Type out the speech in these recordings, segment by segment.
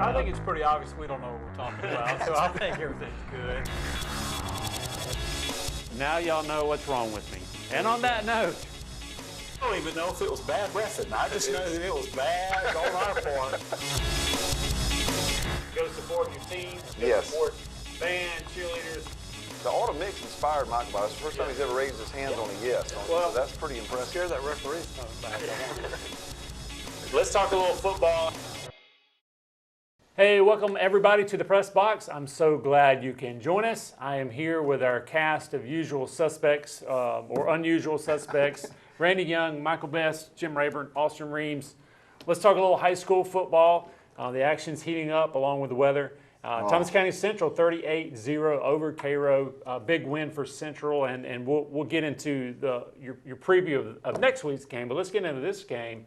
I think it's pretty obvious we don't know what we're talking about, so I think everything's good. Now y'all know what's wrong with me. And on that note, I don't even know if it was bad reffing. I just know that it was bad on our part. Go support your team. Go Yes. support band, cheerleaders. The autumn mix inspired Michael Ball. It's the first time he's ever raised his hands on a yes. So that's pretty impressive. Scare that referee's coming back. Let's talk a little football. hey, welcome everybody to the Press Box. I'm so glad you can join us. I am here with our cast of usual suspects or unusual suspects. Randy Young, Michael Best, Jim Rayburn, Austin Reams. Let's talk a little high school football. The action's heating up along with the weather. Thomas County Central 38-0 over Cairo. Big win for Central, and we'll get into your preview of next week's game. But let's get into this game.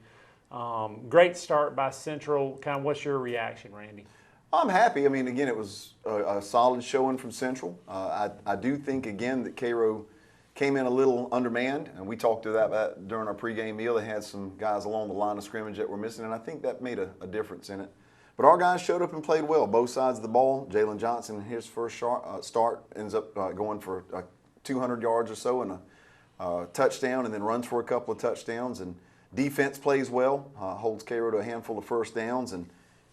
Great start by Central. Kind of what's your reaction, Randy? I'm happy. I mean, again, it was a solid showing from Central. I do think, again, that Cairo came in a little undermanned, and we talked to that during our pregame meal. They had some guys along the line of scrimmage that were missing, and I think that made a difference in it. But our guys showed up and played well, both sides of the ball. Jalen Johnson, his first start, ends up going for 200 yards or so and a touchdown, and then runs for a couple of touchdowns. And defense plays well, holds Cairo to a handful of first downs. And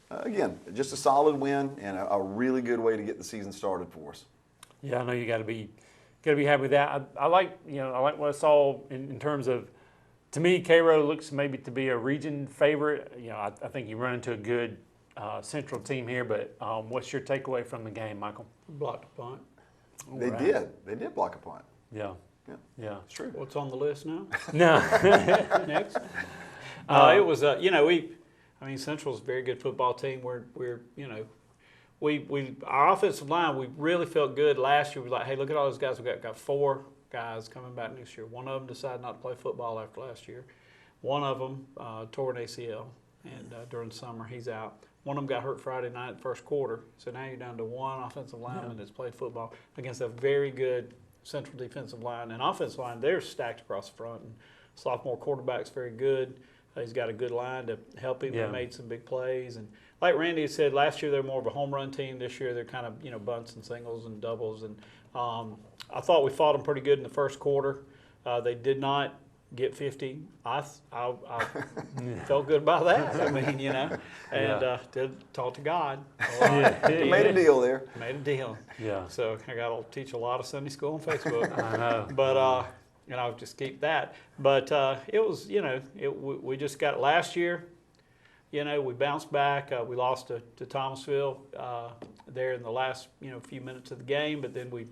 again, just a solid win and a really good way to get the season started for us. Yeah, I know you got to be happy with that. I like what I saw in terms of. To me, Cairo looks maybe to be a region favorite. I think you run into a good Central team here, but what's your takeaway from the game, Michael? Blocked a punt. They did block a punt. Yeah. Yeah, it's true. What's on the list now? No. Next. It was, Central's a very good football team. Our offensive line, we really felt good last year. We were like, hey, look at all those guys. We got 4 guys coming back next year. One of them decided not to play football after last year. One of them tore an ACL, and during the summer he's out. One of them got hurt Friday night, first quarter. So now you're down to one offensive lineman that's played football against a very good Central defensive line. And offensive line, they're stacked across the front. And sophomore quarterback's very good. He's got a good line to help him. They made some big plays. And like Randy said, last year they're more of a home run team. This year they're kind of bunts and singles and doubles. And I thought we fought them pretty good in the first quarter. They did not get 50. I felt good about that. I mean, and did talk to God. Made a deal there. Made a deal. Yeah. So I got to teach a lot of Sunday school on Facebook. I know. But just keep that. But it was, we just got last year. We bounced back. We lost to Thomasville there in the last few minutes of the game, but then we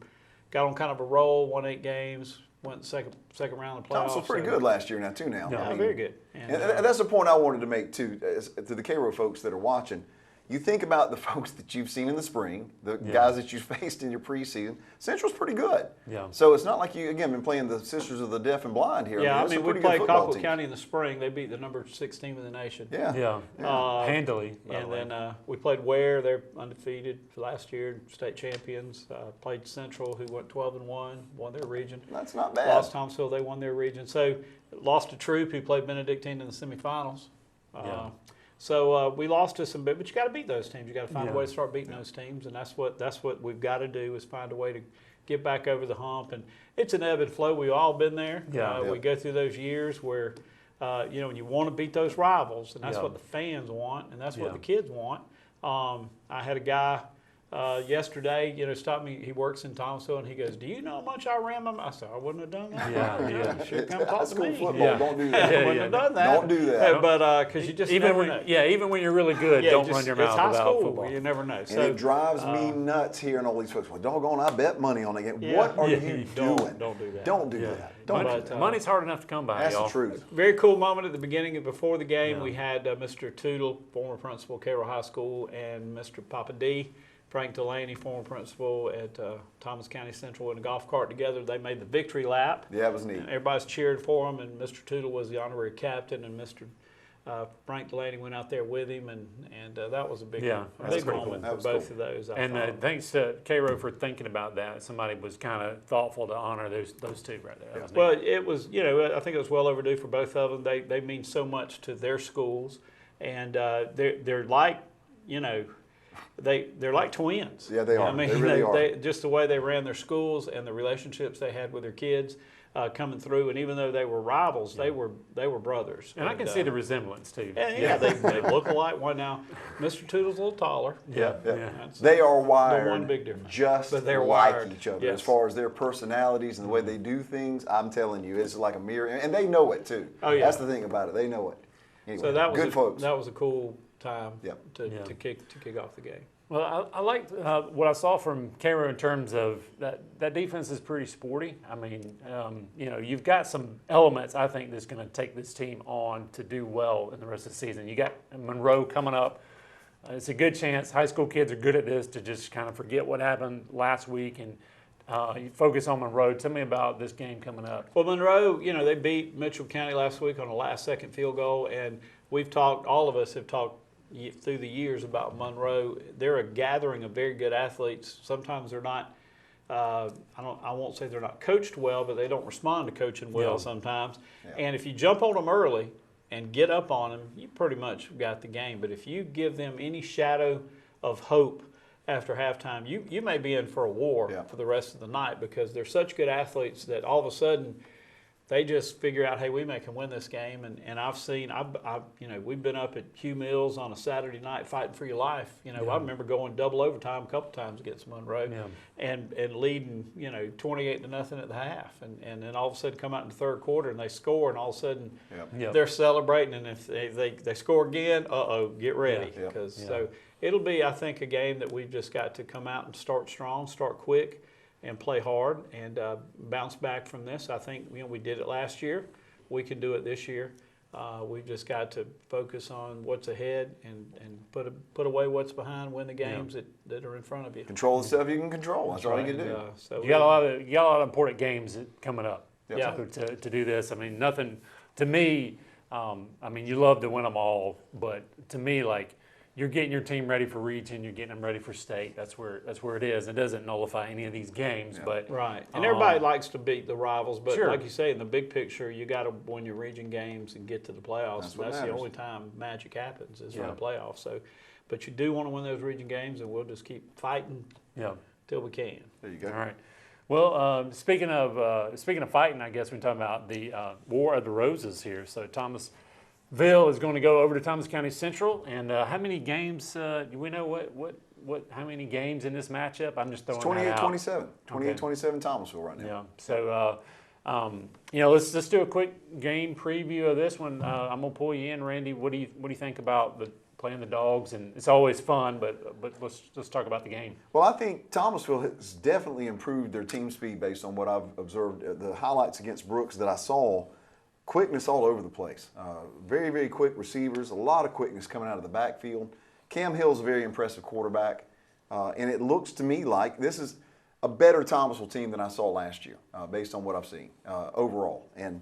got on kind of a roll. Won 8 games. Went second round of the playoffs. Thomas was pretty good last year now, too, now. Yeah, very good. And that's the point I wanted to make, too, to the Cairo folks that are watching. You think about the folks that you've seen in the spring, the guys that you faced in your preseason. Central's pretty good. Yeah. So it's not like you, again, been playing the Sisters of the Deaf and Blind here. Yeah, we played Colquitt County in the spring. They beat the number 6 team in the nation. Yeah. Handily. And then we played Ware. They're undefeated last year, state champions. Played Central, who went 12-1, won their region. That's not bad. Lost Thomasville, they won their region. So lost to Troop, who played Benedictine in the semifinals. So we lost to some, but you got to beat those teams. You got to find a way to start beating those teams, and that's what we've got to do is find a way to get back over the hump. And it's an ebb and flow. We've all been there. We go through those years where, and you want to beat those rivals, and that's what the fans want, and that's what the kids want. I had a guy yesterday, stopped me. He works in Thomasville, and he goes, "Do you know how much I ran my?" I said, "I wouldn't have done that." Yeah. Should come talk to me. Football. Don't do that. I wouldn't have done that. Don't do that. But because you just never know. Even when you're really good, don't run your mouth about football. You never know. And it drives me nuts hearing all these folks. Well, doggone, I bet money on the game. What are you doing? Don't do that. Don't do that. Money's hard enough to come by. That's y'all. the truth. Very cool moment at the beginning and before the game. We had Mr. Tootle, former principal of Cairo High School, and Mr. Papa D. Frank Delaney, former principal at Thomas County Central, in a golf cart together. They made the victory lap. Yeah, it was neat. And everybody's cheered for him, and Mr. Tootle was the honorary captain, and Mr. Frank Delaney went out there with him, and that was a big moment for both of those. Thanks to Cairo for thinking about that. Somebody was kind of thoughtful to honor those two right there. Well, it was, I think it was well overdue for both of them. They mean so much to their schools, and they're like, they're like twins. Yeah, they are. I mean, They really are. Just the way they ran their schools and the relationships they had with their kids coming through. And even though they were rivals, they were brothers. And I can see the resemblance too. Yeah, they look alike. One now, Mr. Toodle's a little taller. Yeah. That's They are the wired one big difference. just But they're like wired. each other. Yes. As far as their personalities and the way they do things, I'm telling you, it's like a mirror. And they know it, too. Oh, yeah. That's the thing about it. They know it. Anyway, So that was good folks. That was a cool time Yep. to kick off the game. Well, I liked what I saw from Cairo in terms of that defense is pretty sporty. I mean, you've got some elements I think that's going to take this team on to do well in the rest of the season. You got Monroe coming up. It's a good chance. High school kids are good at this to just kind of forget what happened last week and you focus on Monroe. Tell me about this game coming up. Well, Monroe, they beat Mitchell County last week on a last-second field goal, and all of us have talked through the years about Monroe. They're a gathering of very good athletes. Sometimes they're not. I won't say they're not coached well, but they don't respond to coaching well sometimes. Yeah. And if you jump on them early and get up on them, you pretty much got the game. But if you give them any shadow of hope after halftime, you may be in for a war for the rest of the night, because they're such good athletes that all of a sudden they just figure out, hey, we can win this game. And I've seen, we've been up at Hugh Mills on a Saturday night fighting for your life. I remember going double overtime a couple times against Monroe and leading, 28-0 at the half. And then all of a sudden come out in the third quarter and they score, and all of a sudden they're celebrating. And if they score again, get ready. So it'll be, I think, a game that we've just got to come out and start strong, start quick, and play hard and bounce back from this. I think we did it last year. We can do it this year. We've just got to focus on what's ahead and put away what's behind, win the games that are in front of you. Control the stuff you can control. That's all you can do. So you got a lot of important games coming up to do this. I mean, nothing to me. You love to win them all, but to me, like, you're getting your team ready for region, you're getting them ready for state. That's where it is. It doesn't nullify any of these games, but right. And everybody likes to beat the rivals, but sure. like you say, in the big picture, you got to win your region games and get to the playoffs. That's the only time magic happens is in the playoffs. So, but you do want to win those region games, and we'll just keep fighting till we can. There you go. All right. Well, speaking of fighting, I guess we're talking about the War of the Roses here. So Thomasville is going to go over to Thomas County Central, and how many games? Do we know how many games in this matchup? I'm just throwing that out. 28-27. 28-27 Thomasville right now. Yeah. So let's do a quick game preview of this one. I'm gonna pull you in, Randy. What do you think about playing the Dogs? And it's always fun, but let's talk about the game. Well, I think Thomasville has definitely improved their team speed based on what I've observed. The highlights against Brooks that I saw. Quickness all over the place. Very, very quick receivers, a lot of quickness coming out of the backfield. Cam Hill's a very impressive quarterback, and it looks to me like this is a better Thomasville team than I saw last year, based on what I've seen overall. And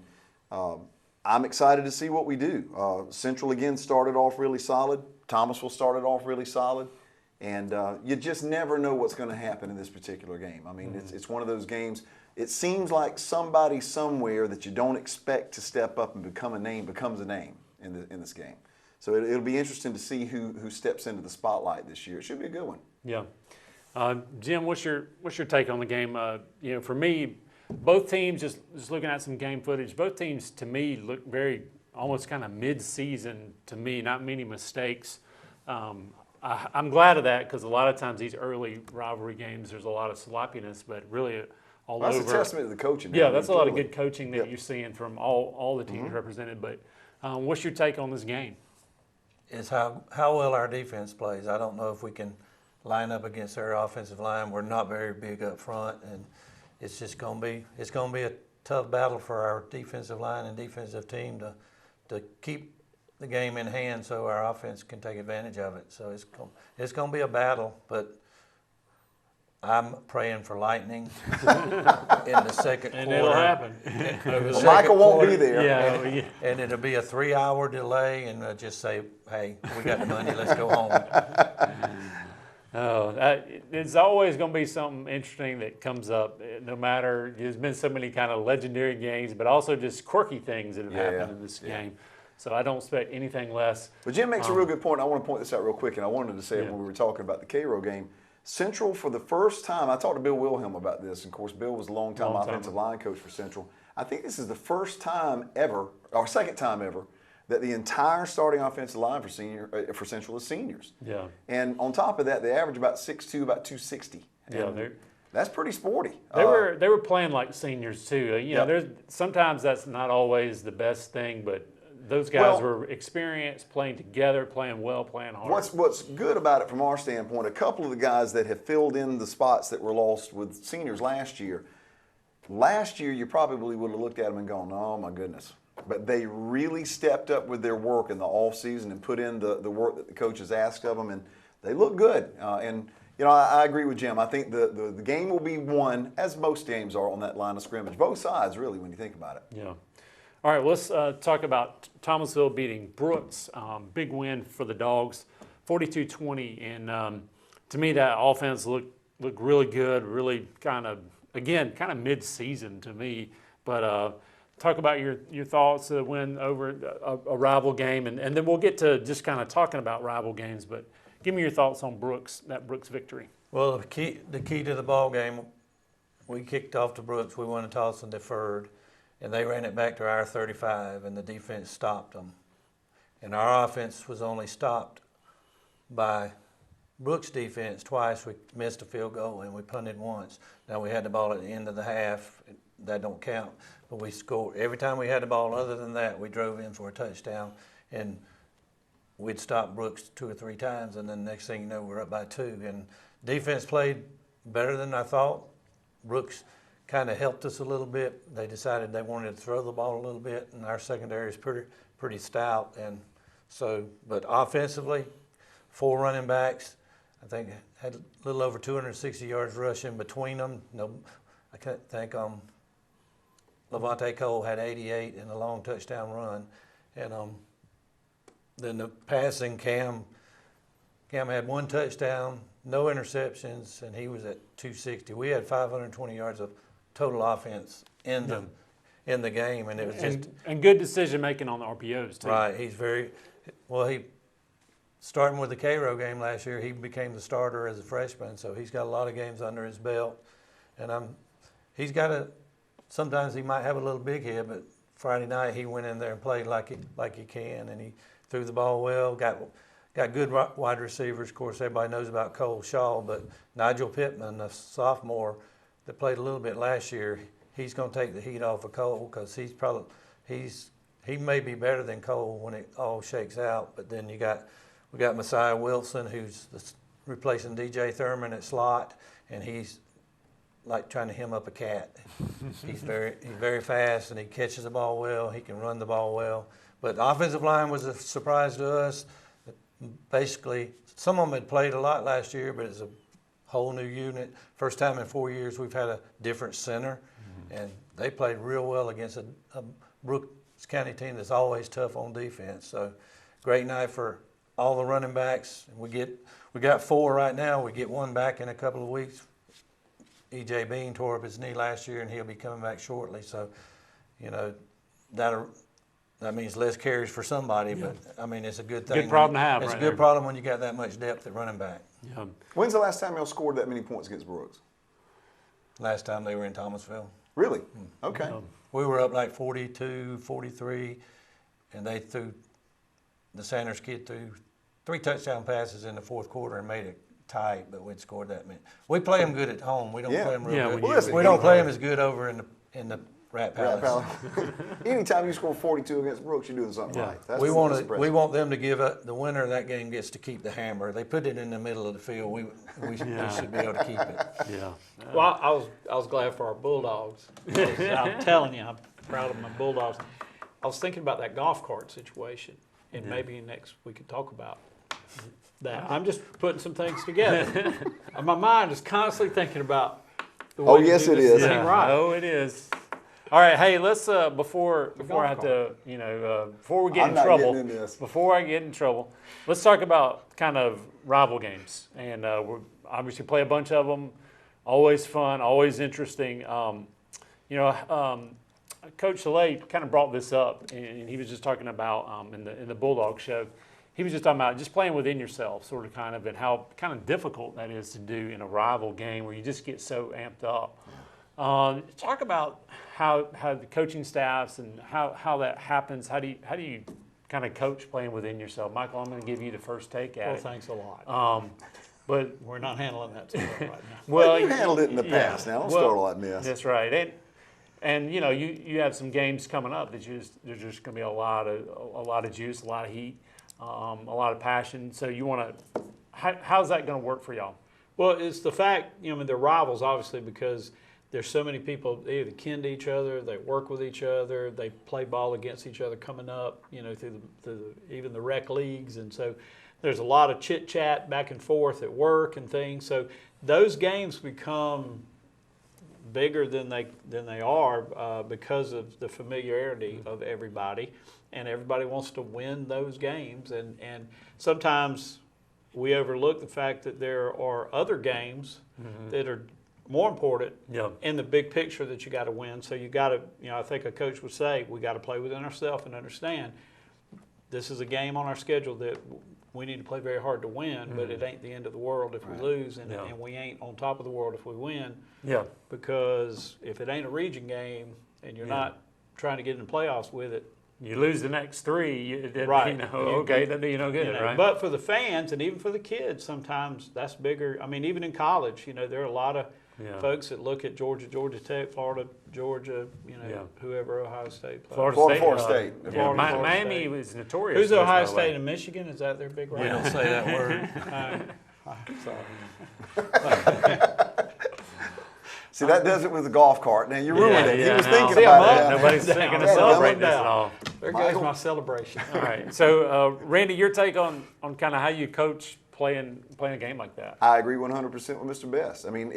I'm excited to see what we do. Central, again, started off really solid. Thomasville started off really solid. And you just never know what's going to happen in this particular game. I mean, it's one of those games. It seems like somebody somewhere that you don't expect to step up and become a name becomes a name in this game. So it'll be interesting to see who steps into the spotlight this year. It should be a good one. Yeah, Jim, what's your take on the game? For me, both teams, just looking at some game footage, both teams to me look very almost kind of mid-season to me. Not many mistakes. I'm glad of that, because a lot of times these early rivalry games, there's a lot of sloppiness, but really. That's a testament to the coaching. Yeah, that's a lot of good coaching that you're seeing from all the teams represented. But what's your take on this game? Is how well our defense plays. I don't know if we can line up against their offensive line. We're not very big up front, and it's just going to be a tough battle for our defensive line and defensive team to keep the game in hand so our offense can take advantage of it. So it's going to be a battle, but I'm praying for lightning in the second And quarter. it'll happen. Well, Michael won't be there. Yeah, And it'll be a 3-hour delay, and they'll just say, hey, we got the money, let's go home. It's always going to be something interesting that comes up. No matter, there's been so many kind of legendary games, but also just quirky things that have happened in this game. So I don't expect anything less. But Jim makes a real good point. I want to point this out real quick, and I wanted to say it Yeah. when we were talking about the Cairo game. Central, for the first time, I talked to Bill Wilhelm about this. Of course, Bill was a long-time offensive line coach for Central. I think this is the first time ever, or second time ever, that the entire starting offensive line for Central is seniors. Yeah. And on top of that, they average about 6'2", about 260. Yeah, And that's pretty sporty. They were playing like seniors too. You know, Yep. there's sometimes that's not always the best thing, but those guys were experienced, playing together, playing well, playing hard. What's good about it from our standpoint, a couple of the guys that have filled in the spots that were lost with seniors last year, you probably would have looked at them and gone, oh my goodness. But they really stepped up with their work in the offseason and put in the work that the coaches asked of them, and they look good. And you know, I agree with Jim. I think the game will be won, as most games are, on that line of scrimmage. Both sides, really, when you think about it. Yeah. All right, well, let's talk about Thomasville beating Brooks. Big win for the Dogs, 42-20. And to me, that offense looked really good, really kind of mid-season to me. But talk about your thoughts of the win over a rival game. And then we'll get to just kind of talking about rival games. But give me your thoughts on that Brooks victory. Well, the key to the ball game, we kicked off to Brooks. We won a toss and deferred. And they ran it back to our 35, and the defense stopped them. And our offense was only stopped by Brooks' defense twice. We missed a field goal, and we punted once. Now, we had the ball at the end of the half. That don't count. But we scored. Every time we had the ball other than that, we drove in for a touchdown. And we'd stop Brooks 2 or 3 times, and then next thing you know, we're up by 2. And defense played better than I thought. Brooks kind of helped us a little bit. They decided they wanted to throw the ball a little bit, and our secondary is pretty stout. And so, but offensively, 4 running backs, I think had a little over 260 yards rushing between them. No, I can't think Levante Cole had 88 in a long touchdown run, and then the passing Cam had 1 touchdown, no interceptions, and he was at 260. We had 520 yards of total offense in the game, and it was and good decision making on the RPOs too. Right, he's very well. He starting with the Cairo game last year, he became the starter as a freshman, so he's got a lot of games under his belt, and he's got sometimes he might have a little big head, but Friday night he went in there and played like he can, and he threw the ball well. Got good wide receivers. Of course, everybody knows about Cole Shaw, but Nigel Pittman, the sophomore that played a little bit last year, he's going to take the heat off of Cole because he may be better than Cole when it all shakes out. But then we got Messiah Wilson, who's replacing DJ Thurman at slot, and he's like trying to hem up a cat. He's very fast, and he catches the ball well. He can run the ball well. But the offensive line was a surprise to us. Basically, some of them had played a lot last year, but it's a whole new unit. First time in 4 years we've had a different center, and they played real well against a Brooks County team that's always tough on defense. So great night for all the running backs. We got 4 right now. We get 1 back in a couple of weeks. E.J. Bean tore up his knee last year, and he'll be coming back shortly. So, you know, that means less carries for somebody, but I mean, it's a good thing. Good problem to have. It's a good problem when you got that much depth at running back. Yeah. When's the last time y'all scored that many points against Brooks? Last time they were in Thomasville. Really? Okay. We were up like 42, 43, and the Sanders kid threw 3 touchdown passes in the fourth quarter and made it tight, but we'd scored that many. We play them good at home. We don't play them real good. Well, listen, we don't play them as good over in the Rat Palace. Anytime you score 42 against Brooks, you're doing something right. We want them to give up. The winner of that game gets to keep the hammer. They put it in the middle of the field. We should be able to keep it. Yeah. Well, I was glad for our Bulldogs. I'm telling you, I'm proud of my Bulldogs. I was thinking about that golf cart situation, and maybe next we could talk about that. I'm just putting some things together. My mind is constantly thinking about the way yes, to do it this is. thing right. Oh, it is. All right, hey, let's before I have to, before we get in trouble, before I get in trouble, let's talk about kind of rival games, and we obviously play a bunch of them. Always fun, always interesting. Coach Soleil kind of brought this up, and he was just talking about in the Bulldog show. He was just talking about just playing within yourself, sort of kind of, and how kind of difficult that is to do in a rival game where you just get so amped up. Talk about how the coaching staffs and how that happens. How do you kind of coach playing within yourself? Michael, I'm going to give you the first take at Well, it. thanks a lot. But We're not handling that too well right now. Well, you handled it in the past. Now don't start all that mess. That's right. And you know, you have some games coming up that there's just going to be a lot of juice, a lot of heat, a lot of passion. So you want to, how's that going to work for y'all? Well, it's the fact, I mean, they're rivals obviously because there's so many people, they either kin to each other, they work with each other, they play ball against each other coming up, through even the rec leagues, and so there's a lot of chit chat back and forth at work and things. So those games become bigger than they are because of the familiarity of everybody, and everybody wants to win those games, and sometimes we overlook the fact that there are other games that are more important in the big picture that you got to win. So you got to, I think a coach would say, we got to play within ourselves and understand this is a game on our schedule that we need to play very hard to win, but it ain't the end of the world if we lose, and we ain't on top of the world if we win. Yeah. Because if it ain't a region game and you're not trying to get in the playoffs with it, you lose the next three, right? Doesn't do you no good, right? But for the fans and even for the kids, sometimes that's bigger. I mean, even in college, there are a lot of folks that look at Georgia, Georgia Tech, Florida, Georgia, whoever Ohio State plays. Florida State. Miami was notorious. Who's Ohio State and Michigan? Is that their big rival? We don't say that word. Sorry. See, that does it with the golf cart. Now, you ruined it. He was thinking See, about I'm it. Nobody's going to celebrate this at all. There goes my celebration. All right. So, Randy, your take on kind of how you coach playing a game like that? I agree 100% with Mr. Best. I mean,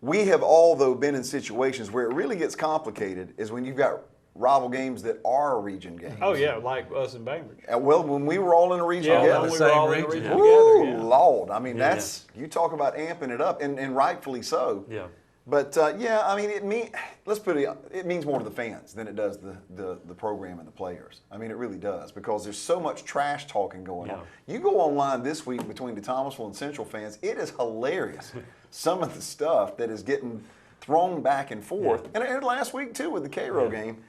we have all, though, been in situations where it really gets complicated is when you've got rival games that are region games. Oh, yeah, like us in Bainbridge. Well, when we were all in a region Yeah, together. when we same were all in a region. region Ooh, together. Yeah. Lord. I mean, you talk about amping it up, and rightfully so. Yeah. But, I mean, it means more to the fans than it does the program and the players. I mean, it really does, because there's so much trash talking going on. You go online this week between the Thomasville and Central fans, it is hilarious. Some of the stuff that is getting thrown back and forth. And last week, too, with the Cairo game,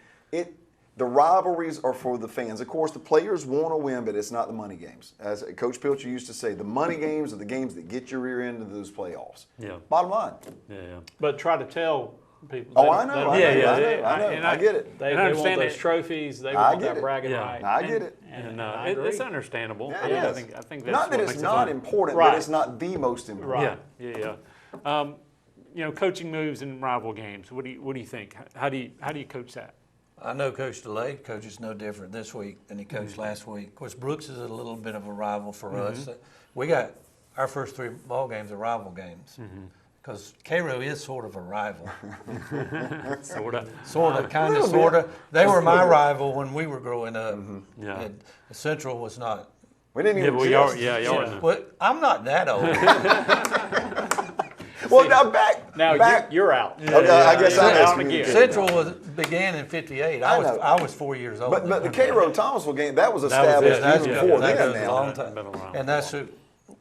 the rivalries are for the fans. Of course, the players want to win, but it's not the money games. As Coach Pilcher used to say, the money games are the games that get your rear end into those playoffs. Yeah. Bottom line. Yeah. But try to tell people. I know. I get it. They want those trophies. They want that bragging right. I get it. And it's understandable. Yeah, I think that's not that it's not important, but it's not the most important. Right. Yeah. Coaching moves in rival games. What do you think? How do you coach that? I know Coach DeLay coaches no different this week than he coached last week. Of course, Brooks is a little bit of a rival for us. We got our first 3 ball games are rival games because Cairo is sort of a rival. Sort of, kind of, sort of. They were my rival when we were growing up. Yeah. And Central was not. We didn't even exist. Yeah. Well, I'm not that old. Well, now you're out. Okay, I guess I'm again. Central began in '58. I was 4 years old. But the Cairo Thomasville game, that was established even before then. That was now. a long time. And that's who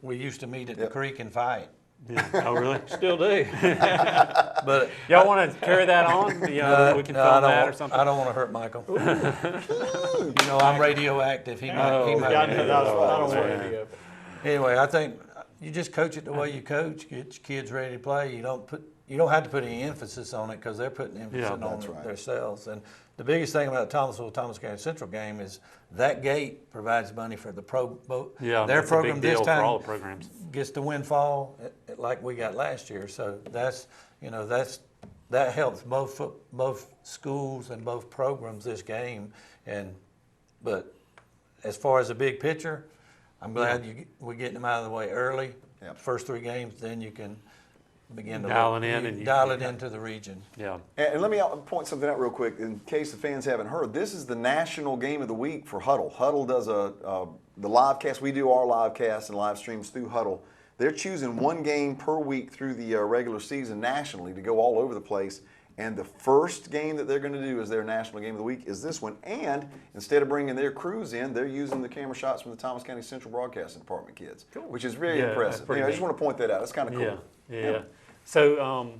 we used to meet at the creek and fight. Yeah. Oh, really? Still do. But y'all want to carry that on? We can film that or something. I don't want to hurt Michael. I'm radioactive. He might. I don't want to. Anyway, I think you just coach it the way you coach. Get your kids ready to play. You don't have to put any emphasis on it because they're putting emphasis on it themselves. And the biggest thing about the Thomas County Central game is that gate provides money for the their program a big deal this time for all the programs. Gets the windfall like we got last year. So that helps both schools and both programs this game. But as far as the big picture, I'm glad we're getting them out of the way early. Yep. First 3 games, then you can begin to dial it into the region. Yeah. And let me point something out real quick in case the fans haven't heard. This is the national game of the week for Huddle. Huddle does the live cast. We do our live cast and live streams through Huddle. They're choosing 1 game per week through the regular season nationally to go all over the place. And the first game that they're going to do as their national game of the week is this one. And instead of bringing their crews in, they're using the camera shots from the Thomas County Central Broadcasting Department kids, which is very Yeah, that's impressive. pretty I just neat. want to point that out. That's kind of cool. Yeah. So,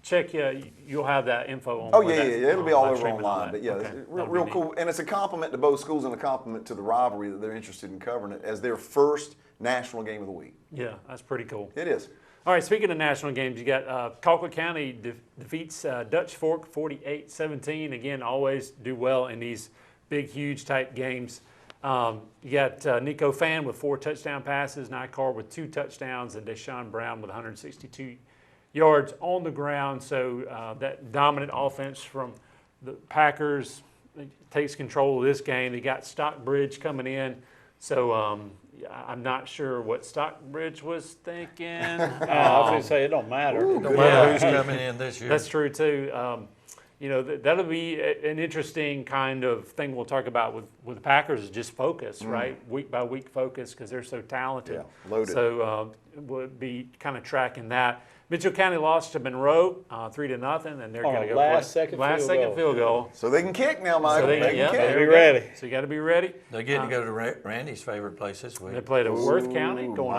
check, you'll have that info on. Oh, where yeah, that- yeah. It'll be all live over stream and all online. that. But yeah, Okay, it's that'll be real neat. cool. And it's a compliment to both schools and a compliment to the rivalry that they're interested in covering it as their first national game of the week. Yeah, that's pretty cool. It is. All right, speaking of national games, you got Colquitt County defeats Dutch Fork 48-17. Again, always do well in these big, huge type games. You got Nico Fan with 4 touchdown passes, Nycar with 2 touchdowns, and Deshaun Brown with 162 yards on the ground. So that dominant offense from the Packers takes control of this game. They got Stockbridge coming in. So I'm not sure what Stockbridge was thinking. I was going to say, it don't matter. No matter who's coming in this year. That's true too. That'll be an interesting kind of thing we'll talk about with the Packers is just focus, right? Week by week focus because they're so talented. Yeah, loaded. So we'll be kind of tracking that. Mitchell County lost to Monroe 3-0, and they're On going to a go play. last-second field goal. So they can kick now, Michael. So they yeah, can there kick. you Be go. ready. So you got to be ready. They get to go to Randy's favorite place this week. They played at Worth County, Ooh, going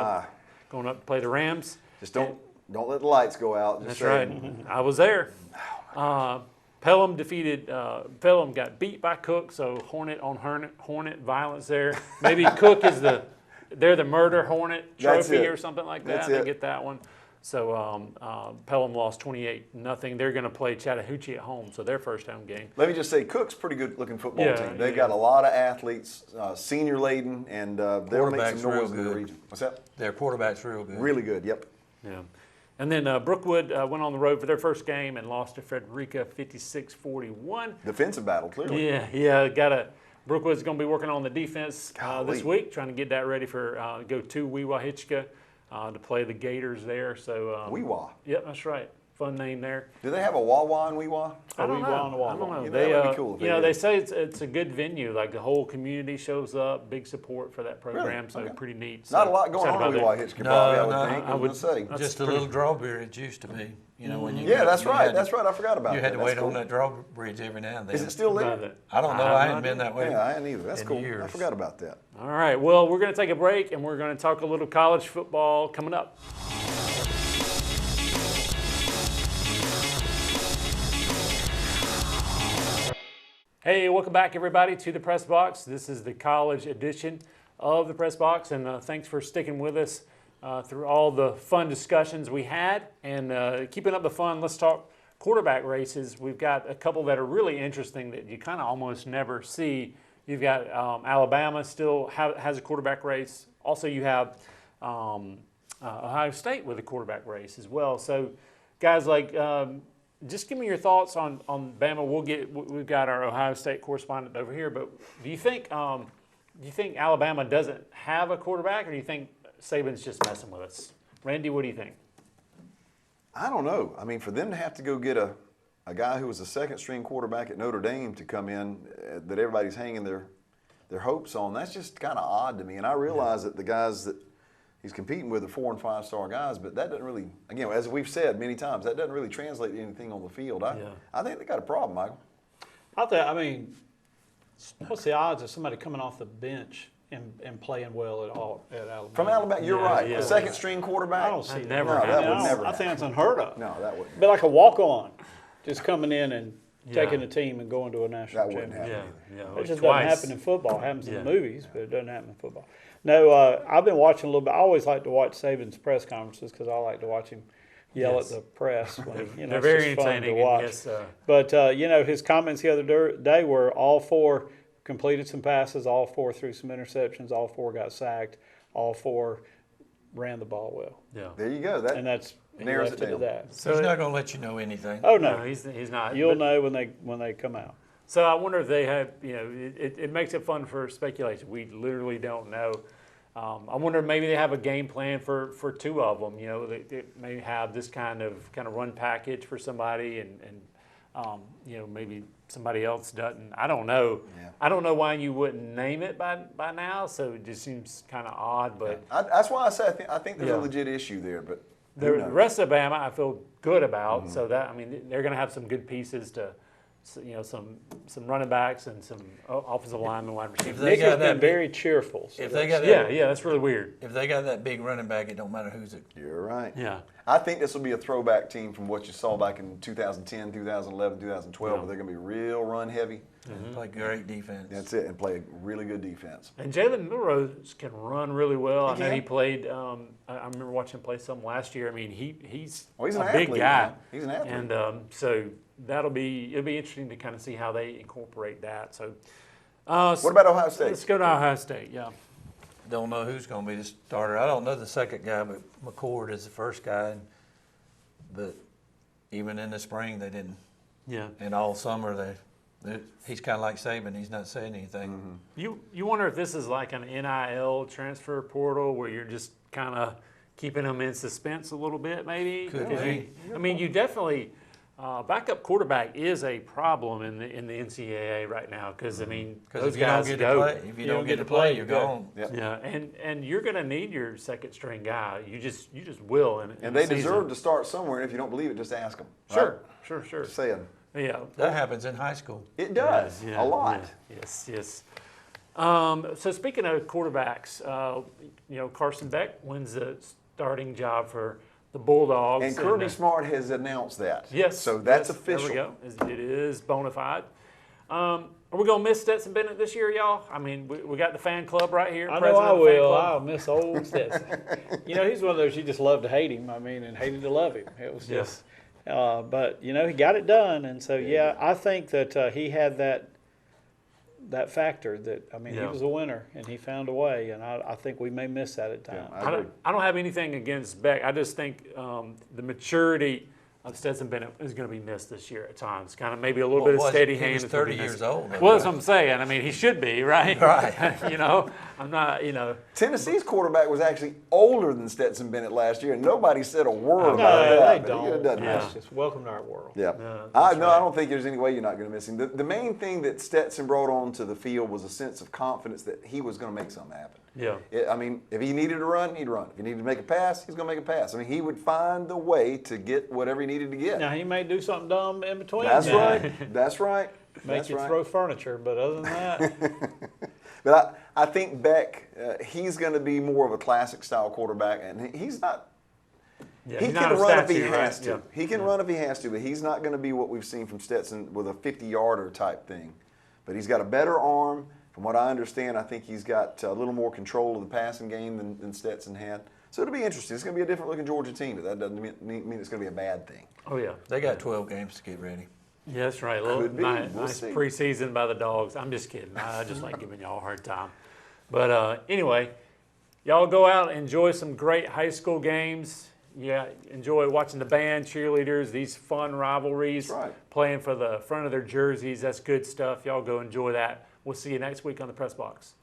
my. up to play the Rams. Just don't let the lights go out. Just That's saying. right. I was there. Pelham got beat by Cook, so Hornet on Hornet violence there. Maybe Cook is they're the murder Hornet That's trophy it. or something like that. That's They it. get that one. So Pelham lost 28-0. They're going to play Chattahoochee at home, so their first home game. Let me just say, Cook's a pretty good looking football Yeah, team. They've yeah. got a lot of athletes, senior laden, and they'll make Quarterback's some real noise in the good. region. What's that? Their quarterback's real good. Really good. Yep. Yeah. And then Brookwood went on the road for their first game and lost to Frederica 56-41. Defensive battle, clearly. Yeah. Brookwood's going to be working on the defense this Golly. week, trying to get that ready for go to Weewa Hitchka to play the Gators there. So Weewa. Yep, that's right. Fun name there. Do they have a Wawa in Weewa? I don't Weewa know. on the wall. I don't know. Yeah, They, that would be cool if they they did. say it's a good venue. Like the whole community shows up, big support for that program. Really? So Okay. pretty neat. Not So a lot going excited on in about Weewa that. Hitchcock, No, probably, I no, would think. I would- say. That's Just a pretty- little drawbridge used to be. When you Yeah, that's you right. had to- That's right. I forgot about You that. had to That's wait cool. on that drawbridge every now and then. Is it still there? About that. I don't know. have I no hadn't idea. been that way. Yeah, I hadn't either. That's in cool. I years. forgot about that. All right. Well, we're going to take a break and we're going to talk a little college football coming up. Hey, welcome back, everybody, to the Press Box. This is the college edition of the Press Box, and thanks for sticking with us through all the fun discussions we had. And keeping up the fun, let's talk quarterback races. We've got a couple that are really interesting that you kind of almost never see. You've got Alabama still has a quarterback race. Also, you have Ohio State with a quarterback race as well. So, guys, just give me your thoughts on Bama. We've got our Ohio State correspondent over here, but do you think Alabama doesn't have a quarterback, or do you think Saban's just messing with us? Randy, what do you think? I don't know. I mean, for them to have to go get a guy who was a second string quarterback at Notre Dame to come in that everybody's hanging their hopes on, that's just kind of odd to me. And I realize that the guys that he's competing with are 4- and 5-star guys, but that doesn't really, again, as we've said many times, that doesn't really translate to anything on the field. I think they got a problem, Michael. What's the odds of somebody coming off the bench and playing well at Alabama? From Alabama, you're Yeah, right. yeah. A second string quarterback? I don't see That that. never No, that happens. would never I think happen. that's unheard of. No, that wouldn't. Be like a walk-on, just coming in and Yeah. taking a team and going to a national That wouldn't championship. happen. Yeah. It just twice. doesn't happen in football. It happens Yeah. in the movies, but it doesn't happen in football. No, I've been watching a little bit. I always like to watch Saban's press conferences because I like to watch him yell Yes. at the press. When he, They're it's very just fun to entertaining. And watch. yes, But his comments the other day were all 4 completed some passes, all 4 threw some interceptions, all 4 got sacked, all 4 ran the ball well, yeah. There you go. That and that's he narrows left it it down. at that. So He's not going to let you know anything. Oh no, no, he's not. you'll But- know when they come out. So I wonder if they have, it makes it fun for speculation. We literally don't know. I wonder if maybe they have a game plan for 2 of them. They may have this kind of run package for somebody, and maybe somebody else doesn't. I don't know. Yeah. I don't know why you wouldn't name it by now. So it just seems kind of odd. But that's why I say I think there's Yeah. a legit issue there. But The Who knows? rest of Bama, I feel good about. So that, I mean, they're going to have some good pieces to, some running backs and some offensive linemen, wide receivers. they Nick got has that been big- very cheerful. So If they got Yeah, that, yeah, that's really weird. if they got that big running back, it don't matter who's it. You're right. Yeah. I think this will be a throwback team from what you saw back in 2010, 2011, 2012, where they're going to be real run heavy. Play great defense. That's it, and play really good defense. And Jalen Milrose can run really well. I know can. he played. I remember watching him play some last year. I mean, he's Well, he's a an big athlete, guy. man. He's an athlete. And so it'll be interesting to kind of see how they incorporate that. So What about Ohio State? let's go to Ohio State. Yeah. Don't know who's going to be the starter. I don't know the second guy, but McCord is the first guy. But even in the spring, they didn't. Yeah. And all summer, he's kind of like Saban. He's not saying anything. You wonder if this is like an NIL transfer portal where you're just kind of keeping them in suspense a little bit, maybe. Could Because be. I mean, you definitely backup quarterback is a problem in the NCAA right now. Because I mean, Because those if you don't guys get go. to play, if you don't get to play, you're gone. Yep. Yeah, and you're going to need your second string guy. You just will. And they deserve to start somewhere. And if you don't believe it, just ask them. Sure, Right? sure. Just saying. Yeah. That happens in high school. It does Yeah, a lot. yeah. Yes. So speaking of quarterbacks, Carson Beck wins the starting job for the Bulldogs. And Kirby Smart has announced that. Yes. So that's yes, official. There we go. It is bona fide. Are we going to miss Stetson Bennett this year, y'all? I mean, we got the fan club right here. I know president I of the fan will. club. I'll miss old Stetson. He's one of those you just love to hate him. I mean, and hated to love him. It was just, but he got it done, and so I think that he had that factor that he was a winner and he found a way, and I think we may miss that at times. I don't have anything against Beck. I just think the maturity of Stetson Bennett is going to be missed this year at times. Kind of maybe a little bit of steady hand. He was is gonna be 30 years missed. old. Well, that's what I'm saying. I mean, he should be, right? Right. I'm not, Tennessee's quarterback was actually older than Stetson Bennett last year, and nobody said a word No, about they that. but don't. It doesn't Yeah. matter. It's just welcome to our world. Yeah. No, I don't think there's any way you're not going to miss him. The main thing that Stetson brought onto the field was a sense of confidence that he was going to make something happen. Yeah. If he needed to run, he'd run. If he needed to make a pass, he's going to make a pass. He would find the way to get whatever he needed to get. Now he may do something dumb in between. That's now. right. That's right. Make That's you right. throw furniture, but other than that, But I think Beck, he's going to be more of a classic style quarterback, and he's not. Yeah, He he's can not a run if he statue, right? has to. Yeah. He can run if he has to, but he's not going to be what we've seen from Stetson with a 50-yarder type thing. But he's got a better arm. From what I understand, I think he's got a little more control of the passing game than Stetson had. So it'll be interesting. It's going to be a different looking Georgia team, but that doesn't mean it's going to be a bad thing. Oh, yeah. They got 12 games to get ready. Yeah, that's right. A little Could be. nice, We'll nice see. preseason by the Dogs. I'm just kidding. I just like giving y'all a hard time. But anyway, y'all go out and enjoy some great high school games. Yeah, enjoy watching the band, cheerleaders, these fun rivalries, That's right. playing for the front of their jerseys. That's good stuff. Y'all go enjoy that. We'll see you next week on the Press Box.